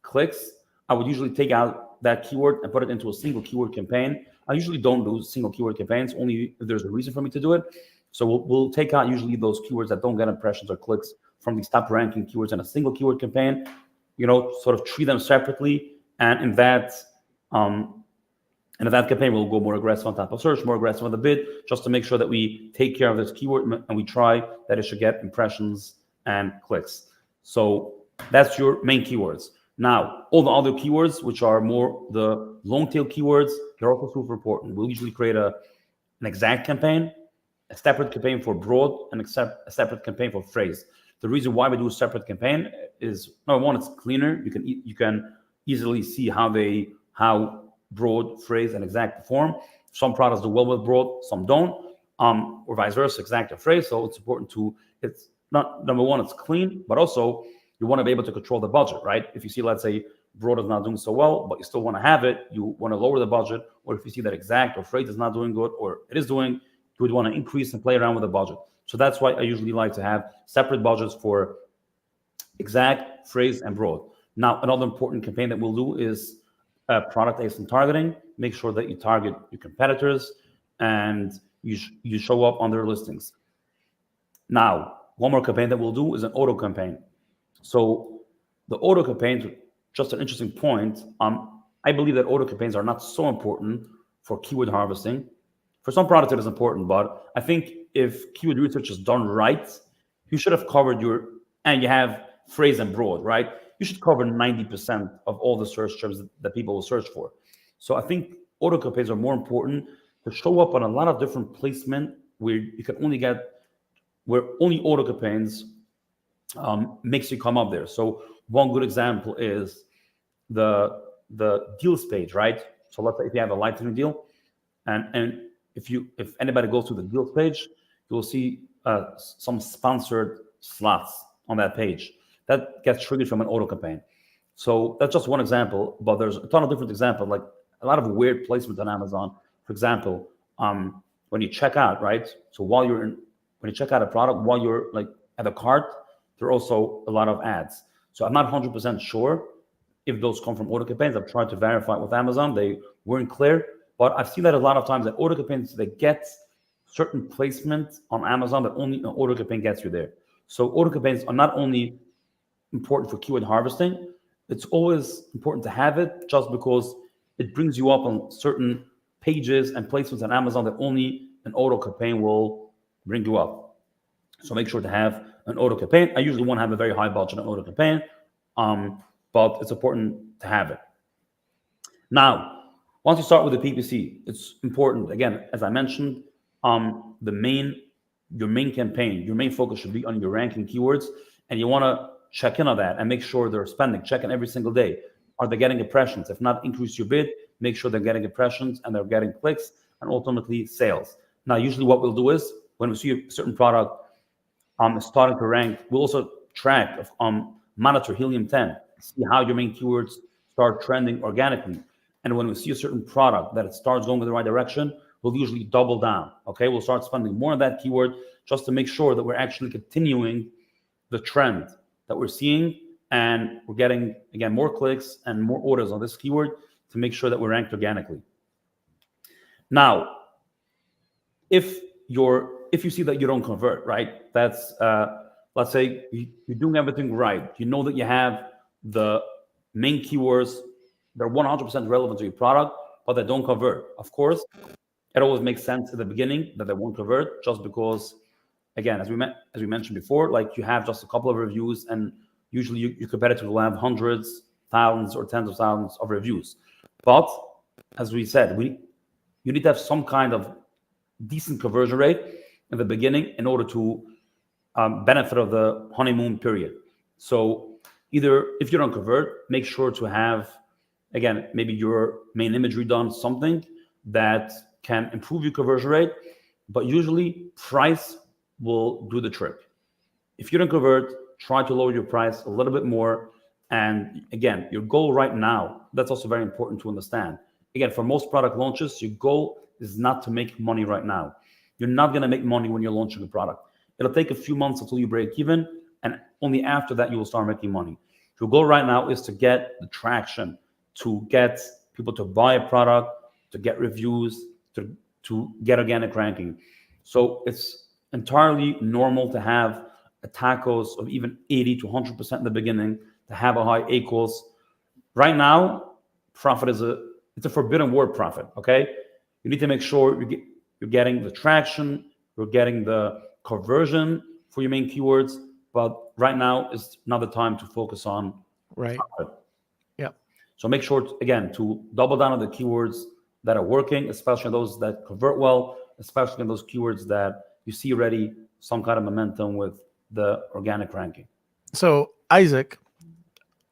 clicks, I would usually take out that keyword and put it into a single keyword campaign. I usually don't do single keyword campaigns, only if there's a reason for me to do it. So we'll take out usually those keywords that don't get impressions or clicks from these top ranking keywords in a single keyword campaign, sort of treat them separately. And in that campaign, we'll go more aggressive on top of search, more aggressive on the bid, just to make sure that we take care of this keyword and we try that it should get impressions and clicks. So that's your main keywords. Now, all the other keywords, which are more the long tail keywords, they're also super important. We'll usually create an exact campaign, a separate campaign for broad, and a separate campaign for phrase. The reason why we do a separate campaign is, number one, it's cleaner. You can easily see how broad, phrase, and exact perform. Some products do well with broad, some don't, or vice versa, exact or phrase. So it's important it's not, number one, it's clean, but also you want to be able to control the budget, right? If you see, let's say, broad is not doing so well, but you still want to have it, you want to lower the budget. Or if you see that exact or phrase is not doing good, or it is doing, you would want to increase and play around with the budget. So that's why I usually like to have separate budgets for exact, phrase, and broad. Now, another important campaign that we'll do is product ASIN targeting. Make sure that you target your competitors and you show up on their listings. Now, one more campaign that we'll do is an auto campaign. So the auto campaigns, just an interesting point. I believe that auto campaigns are not so important for keyword harvesting. For some products, it is important, but I think if keyword research is done right, you should have covered and you have phrase and broad, right? You should cover 90% of all the search terms that people will search for. So I think auto campaigns are more important to show up on a lot of different placement where you can where only auto campaigns makes you come up there. So one good example is the deals page, right? So let's say if you have a lightning deal, and if anybody goes to the deals page, you'll see some sponsored slots on that page. That gets triggered from an auto campaign. So that's just one example, but there's a ton of different examples, like a lot of weird placement on Amazon. For example, when you check out, right? So when you check out a product, while you're like at a cart, there are also a lot of ads. So I'm not 100% sure if those come from auto campaigns. I've tried to verify with Amazon. They weren't clear, but I've seen that a lot of times that auto campaigns, they get certain placement on Amazon that only an auto campaign gets you there. So auto campaigns are not only important for keyword harvesting, it's always important to have it just because it brings you up on certain pages and placements on Amazon that only an auto campaign will bring you up. So make sure to have an auto campaign. I usually won't have a very high budget on auto campaign, but it's important to have it. Now, once you start with the PPC, it's important, again, as I mentioned, your main campaign, your main focus should be on your ranking keywords, and you want to check in on that and make sure they're spending. Check in every single day. Are they getting impressions? If not, increase your bid. Make sure they're getting impressions and they're getting clicks and ultimately sales. Now, usually what we'll do is when we see a certain product is starting to rank, we'll also track of monitor helium 10, see how your main keywords start trending organically. And when we see a certain product that it starts going in the right direction, we'll usually double down. Okay, we'll start spending more on that keyword just to make sure that we're actually continuing the trend that we're seeing, and we're getting, again, more clicks and more orders on this keyword to make sure that we're ranked organically. Now, if you see that you don't convert, right? That's let's say you're doing everything right. You know that you have the main keywords that are 100% relevant to your product, but they don't convert. Of course, it always makes sense at the beginning that they won't convert, just because, again, as we mentioned before, like you have just a couple of reviews, and usually your competitor will have hundreds, thousands, or tens of thousands of reviews. But as we said, you need to have some kind of decent conversion rate in the beginning in order to benefit of the honeymoon period. So either, if you don't convert, make sure to have, again, maybe your main imagery done, something that can improve your conversion rate, but usually price will do the trick. If you don't convert, try to lower your price a little bit more. And again, your goal right now, that's also very important to understand. Again, for most product launches, your goal is not to make money right now. You're not going to make money when you're launching a product. It'll take a few months until you break even, and only after that you will start making money. Your goal right now is to get the traction, to get people to buy a product, to get reviews, to get organic ranking. So it's entirely normal to have tacos of even 80 to 100% in the beginning, to have a high ACoS. Right now, profit it's a forbidden word, profit, okay? You need to make sure you're getting the traction, you're getting the conversion for your main keywords, but right now is not the time to focus on profit. Yeah. So make sure, again, to double down on the keywords that are working, especially those that convert well, especially in those keywords that you see already some kind of momentum with the organic ranking. So, Isaac,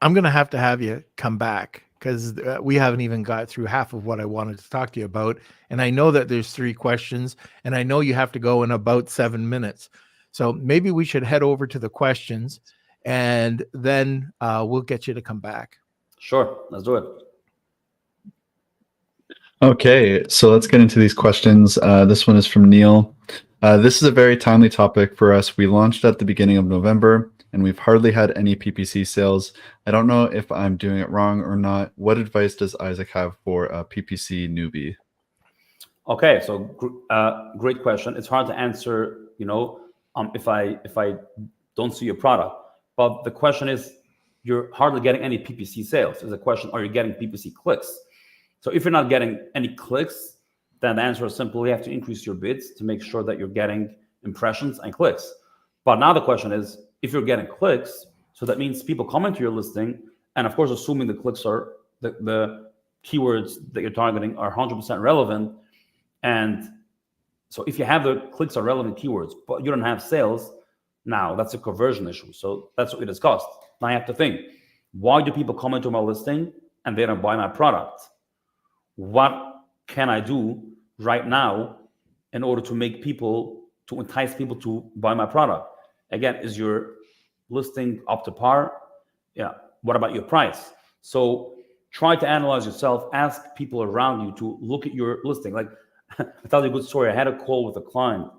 I'm going to have you come back, because we haven't even got through half of what I wanted to talk to you about. And I know that there's 3 questions, and I know you have to go in about 7 minutes. So maybe we should head over to the questions, and then we'll get you to come back. Sure, let's do it. Okay, so let's get into these questions. This one is from Neil. This is a very timely topic for us. We launched at the beginning of November, and we've hardly had any PPC sales. I don't know if I'm doing it wrong or not. What advice does Isaac have for a PPC newbie? Okay, so great question. It's hard to answer, if I don't see your product. But the question is, you're hardly getting any PPC sales. Is the question, are you getting PPC clicks? So if you're not getting any clicks, then the answer is simple. You have to increase your bids to make sure that you're getting impressions and clicks. But now the question is, if you're getting clicks, so that means people come into your listing, and of course, assuming the clicks are the keywords that you're targeting are 100% relevant. And so if you have the clicks are relevant keywords, but you don't have sales, now that's a conversion issue. So that's what we discussed. Now I have to think, why do people come into my listing and they don't buy my product? What can I do right now in order to entice people to buy my product? Again, is your listing up to par? Yeah. What about your price? So try to analyze yourself, ask people around you to look at your listing. Like, I'll tell you a good story. I had a call with a client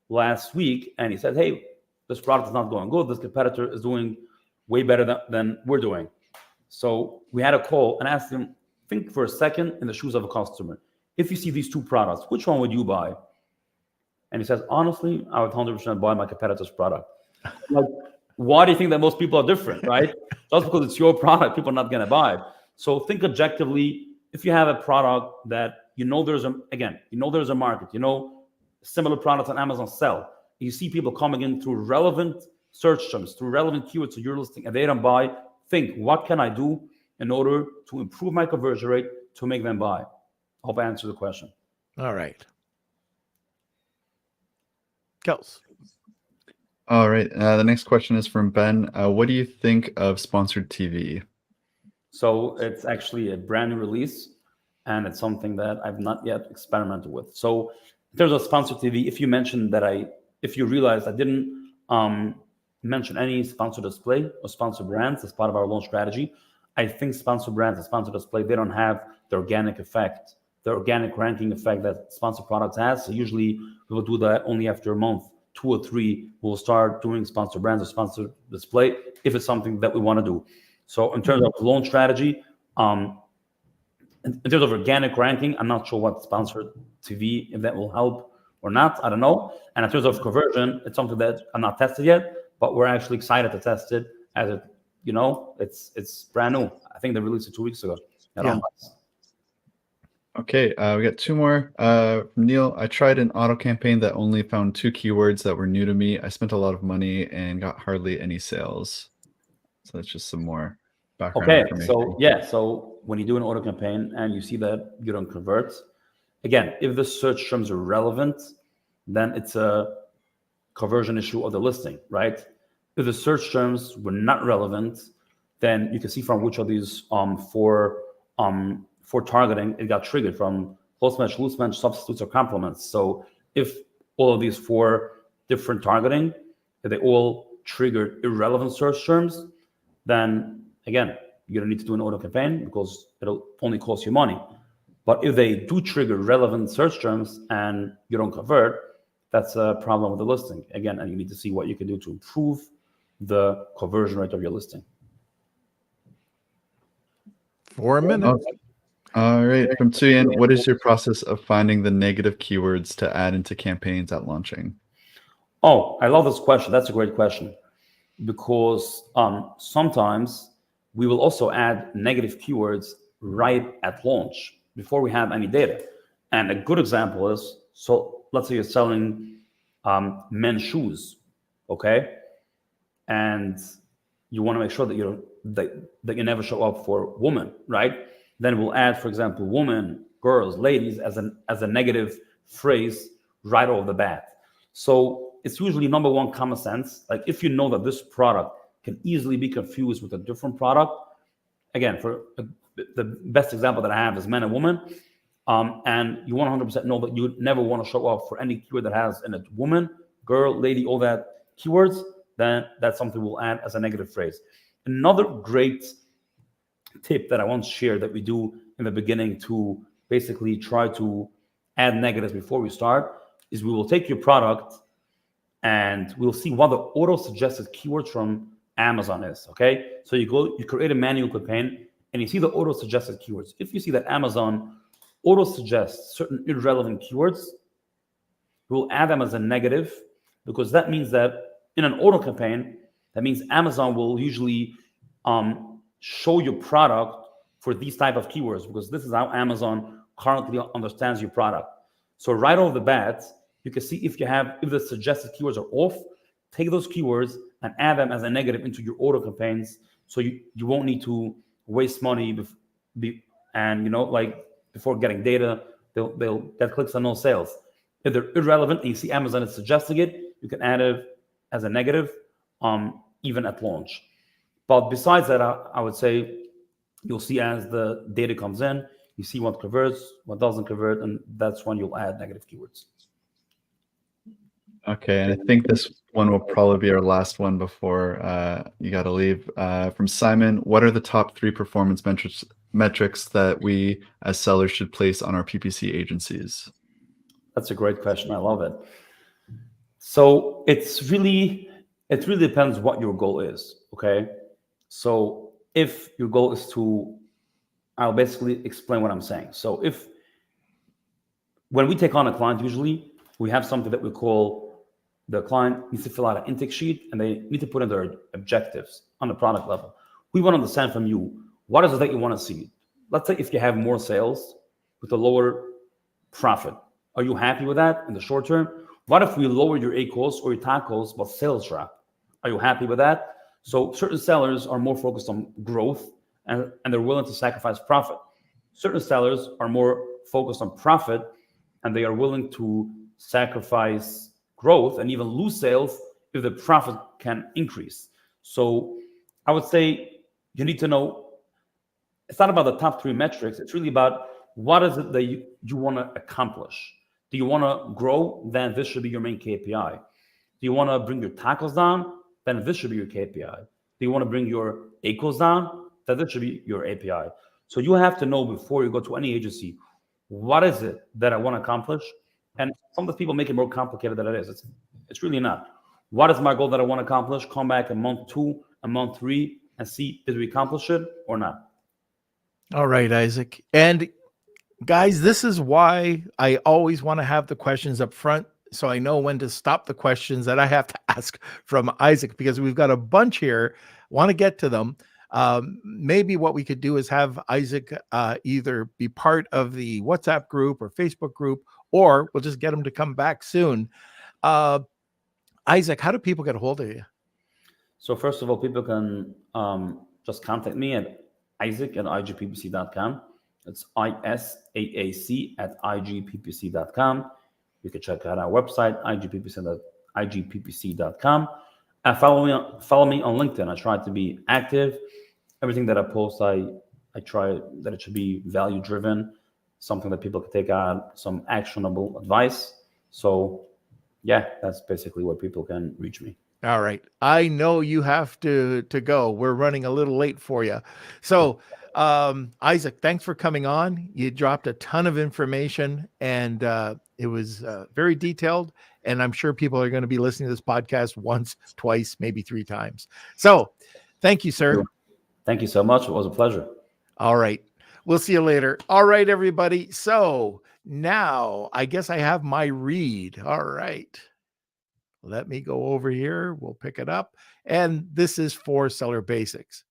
last week, and he said, hey, this product is not going good. This competitor is doing way better than we're doing. So we had a call and asked him, think for a second in the shoes of a customer. If you see these 2 products, which one would you buy? And he says, honestly, I would 100% buy my competitor's product. Like, why do you think that most people are different, right? Just because it's your product, people are not going to buy it. So think objectively. If you have a product that there's a market, similar products on Amazon sell, you see people coming in through relevant search terms, through relevant keywords to your listing, and they don't buy, think, what can I do in order to improve my conversion rate to make them buy? I hope I answered the question. All right. Kels. All right. The next question is from Ben. What do you think of sponsored TV? So it's actually a brand new release, and it's something that I've not yet experimented with. So in terms of sponsored TV, if you mentioned that if you realized I didn't mention any sponsor display or sponsor brands as part of our launch strategy. I think sponsor brands and sponsor display, they don't have the organic effect, the organic ranking effect that sponsor products has. So usually we will do that only after a month, 2 or 3, we'll start doing sponsor brands or sponsor display if it's something that we want to do. So in terms of launch strategy, in terms of organic ranking, I'm not sure what sponsored TV, if that will help or not, I don't know. And in terms of conversion, it's something that I'm not tested yet, but we're actually excited to test it as it, it's brand new. I think they released it 2 weeks ago. Yeah. Okay, we got 2 more. From Neil, I tried an auto campaign that only found 2 keywords that were new to me. I spent a lot of money and got hardly any sales. So that's just some more background information. So when you do an auto campaign and you see that you don't convert, again, if the search terms are relevant, then it's a conversion issue of the listing, right? If the search terms were not relevant, then you can see from which of these for targeting it got triggered, from close match, loose match, substitutes, or complements. So if all of these 4 different targeting, if they all triggered irrelevant search terms, then again, you don't need to do an auto campaign because it'll only cost you money. But if they do trigger relevant search terms and you don't convert, that's a problem with the listing. Again, and you need to see what you can do to improve the conversion rate of your listing. 4 minutes. All right, from Tuyen, what is your process of finding the negative keywords to add into campaigns at launching? Oh, I love this question. That's a great question, because sometimes we will also add negative keywords right at launch before we have any data. And a good example is, so let's say you're selling men's shoes, okay? And you want to make sure that you never show up for women, right? Then we'll add, for example, women, girls, ladies as a negative phrase right off the bat. So it's usually number one, common sense. Like if you know that this product can easily be confused with a different product, again, for the best example that I have is men and women, and you 100% know that you never want to show up for any keyword that has in it woman, girl, lady, all that keywords, then that's something we'll add as a negative phrase. Another great tip that I want to share that we do in the beginning to basically try to add negatives before we start is we will take your product and we'll see what the auto-suggested keywords from Amazon is, okay? So you create a manual campaign and you see the auto-suggested keywords. If you see that Amazon auto-suggests certain irrelevant keywords, we'll add them as a negative, because that means that in an auto campaign, that means Amazon will usually show your product for these type of keywords, because this is how Amazon currently understands your product. So right off the bat, you can see if the suggested keywords are off, take those keywords and add them as a negative into your auto campaigns, so you won't need to waste money before getting data. They'll get clicks and no sales. If they're irrelevant and you see Amazon is suggesting it, you can add it as a negative even at launch. But besides that, I would say you'll see as the data comes in, you see what converts, what doesn't convert, and that's when you'll add negative keywords. Okay, and I think this one will probably be our last one before you got to leave. From Simon, what are the top 3 performance metrics that we as sellers should place on our PPC agencies? That's a great question. I love it. So it really depends what your goal is, okay? So if your goal is I'll basically explain what I'm saying. So when we take on a client, usually we have something that we call, the client needs to fill out an intake sheet and they need to put in their objectives on the product level. We want to understand from you, what is it that you want to see? Let's say if you have more sales with a lower profit, are you happy with that in the short term? What if we lower your ACOS or your TACOS, but sales drop? Are you happy with that? So certain sellers are more focused on growth and they're willing to sacrifice profit. Certain sellers are more focused on profit and they are willing to sacrifice growth and even lose sales if the profit can increase. So I would say you need to know, it's not about the top 3 metrics. It's really about what is it that you want to accomplish. Do you want to grow? Then this should be your main KPI. Do you want to bring your TACOs down? then this should be your KPI. Do you want to bring your equals down? Then this should be your API. So you have to know before you go to any agency, what is it that I want to accomplish? And some of the people make it more complicated than it is. It's really not. What is my goal that I want to accomplish? Come back in month 2 and month 3 and see, did we accomplish it or not? All right, Isaac. And guys, this is why I always want to have the questions up front, so I know when to stop the questions that I have to ask from Isaac, because we've got a bunch here. Want to get to them. Maybe what we could do is have Isaac either be part of the WhatsApp group or Facebook group, or we'll just get him to come back soon. Isaac, how do people get a hold of you? So first of all, people can just contact me at isaac@igppc.com. It's isaac@igppc.com. You can check out our website, igppc.com. And follow me on LinkedIn. I try to be active. Everything that I post, I try that it should be value driven, something that people can take out, some actionable advice. So yeah, that's basically where people can reach me. All right. I know you have to go. We're running a little late for you. So Isaac, thanks for coming on. You dropped a ton of information, and it was very detailed. And I'm sure people are going to be listening to this podcast once, twice, maybe 3 times. So thank you, sir. Thank you so much. It was a pleasure. All right. We'll see you later. All right, everybody. So now I guess I have my read. All right. Let me go over here. We'll pick it up. And this is for Seller Basics.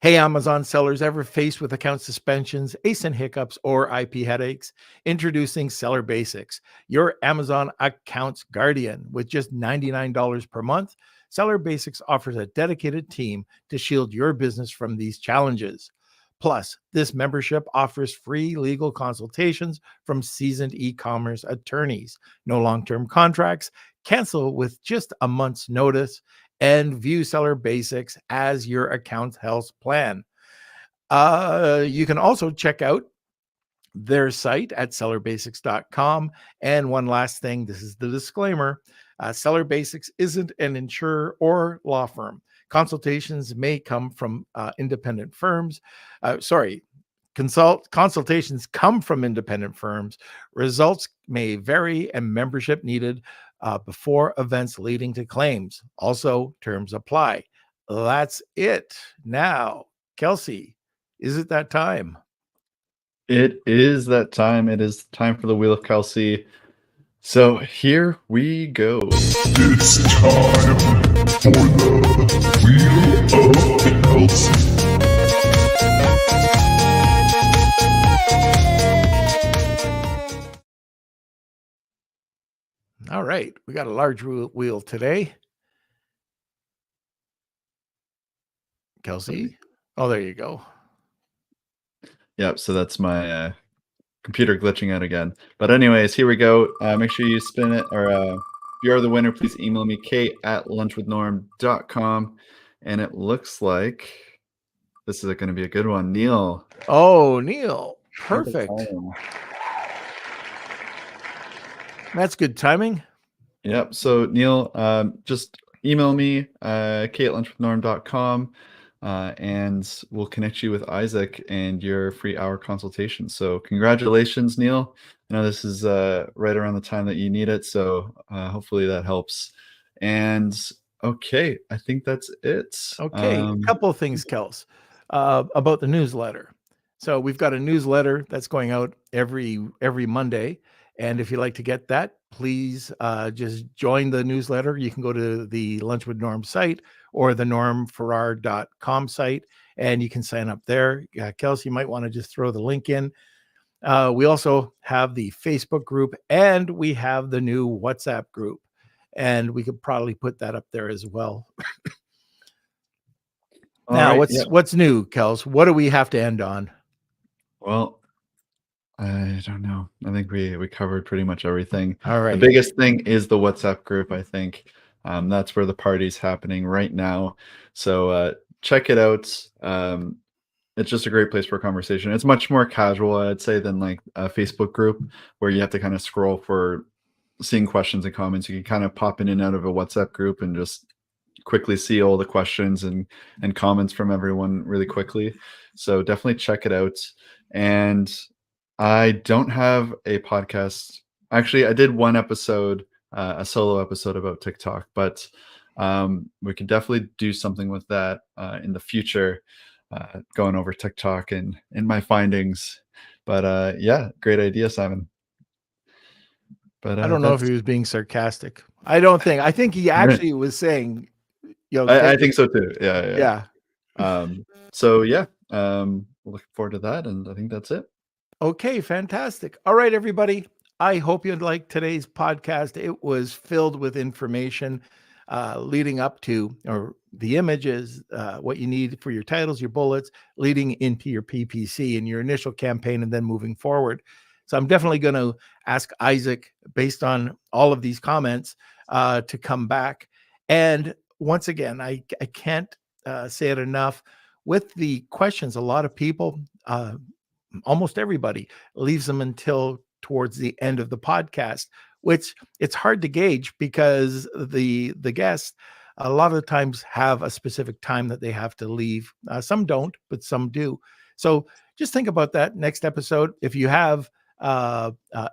Hey, Amazon sellers, ever faced with account suspensions, ASIN hiccups, or IP headaches? Introducing Seller Basics, your Amazon accounts guardian. With just $99 per month, Seller Basics offers a dedicated team to shield your business from these challenges. Plus, this membership offers free legal consultations from seasoned e-commerce attorneys, no long-term contracts, cancel with just a month's notice, and view Seller Basics as your account health plan. You can also check out their site at sellerbasics.com. And one last thing, this is the disclaimer. Seller Basics isn't an insurer or law firm. Consultations may come from independent firms. Consultations come from independent firms. Results may vary and membership needed before events leading to claims. Also, terms apply. That's it. Now, Kelsey, is it that time? It is that time. It is time for the Wheel of Kelsey. So here we go. It's time for the Wheel of Kelsey. All right, we got a large wheel today. Kelsey? Oh, there you go. Yep, so that's my computer glitching out again. But anyways, here we go. Make sure you spin it, or if you are the winner, please email me, kate@lunchwithnorm.com. And it looks like this is going to be a good one. Neil. Oh, Neil. Perfect. That's good timing. Yep. So Neil, just email me, kate@lunchwithnorm.com, and we'll connect you with Isaac and your free hour consultation. So congratulations, Neil. I know this is right around the time that you need it. So hopefully that helps. And okay, I think that's it. Okay. A couple of things, Kels, about the newsletter. So we've got a newsletter that's going out every Monday. And if you'd like to get that, please just join the newsletter. You can go to the Lunch with Norm site or the normfarrar.com site, and you can sign up there. Kelsey, you might want to just throw the link in. We also have the Facebook group, and we have the new WhatsApp group, and we could probably put that up there as well. Now, right, what's new, Kels? What do we have to end on? Well, I don't know. I think we covered pretty much everything. All right. The biggest thing is the WhatsApp group, I think. That's where the party's happening right now. So check it out. It's just a great place for a conversation. It's much more casual, I'd say, than like a Facebook group where you have to kind of scroll for seeing questions and comments. You can kind of pop in and out of a WhatsApp group and just quickly see all the questions and comments from everyone really quickly. So definitely check it out. And I don't have a podcast. Actually, I did one episode, a solo episode about TikTok, but we can definitely do something with that in the future, going over TikTok and my findings. But yeah, great idea, Simon. But I don't know if he was being sarcastic. I think he actually was saying, I think so too. Yeah. Yeah. So yeah, looking forward to that, and I think that's it. Okay, fantastic. All right, everybody. I hope you liked today's podcast. It was filled with information leading up to, or the images, what you need for your titles, your bullets, leading into your PPC and your initial campaign, and then moving forward. So I'm definitely going to ask Isaac, based on all of these comments, to come back. And once again, I can't say it enough. With the questions, a lot of people, almost everybody, leaves them until towards the end of the podcast, which it's hard to gauge because the guests a lot of the times have a specific time that they have to leave. Some don't, but some do. So just think about that next episode. If you have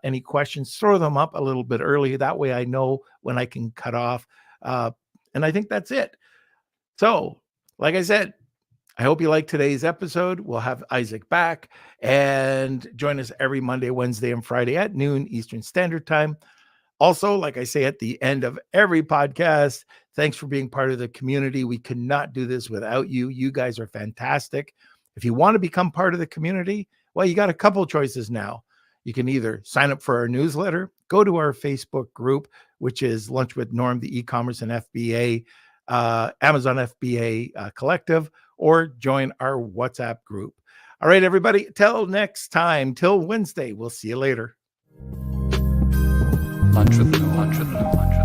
any questions, throw them up a little bit early. That way I know when I can cut off. And I think that's it. So, like I said, I hope you liked today's episode. We'll have Isaac back, and join us every Monday, Wednesday, and Friday at noon Eastern Standard Time. Also, like I say at the end of every podcast, thanks for being part of the community. We could not do this without you. You guys are fantastic. If you want to become part of the community, well, you got a couple choices now. You can either sign up for our newsletter, go to our Facebook group, which is Lunch with Norm, the e-commerce and FBA, Amazon FBA collective, or join our WhatsApp group. All right, everybody, till next time, till Wednesday, we'll see you later. Lunch with Norm.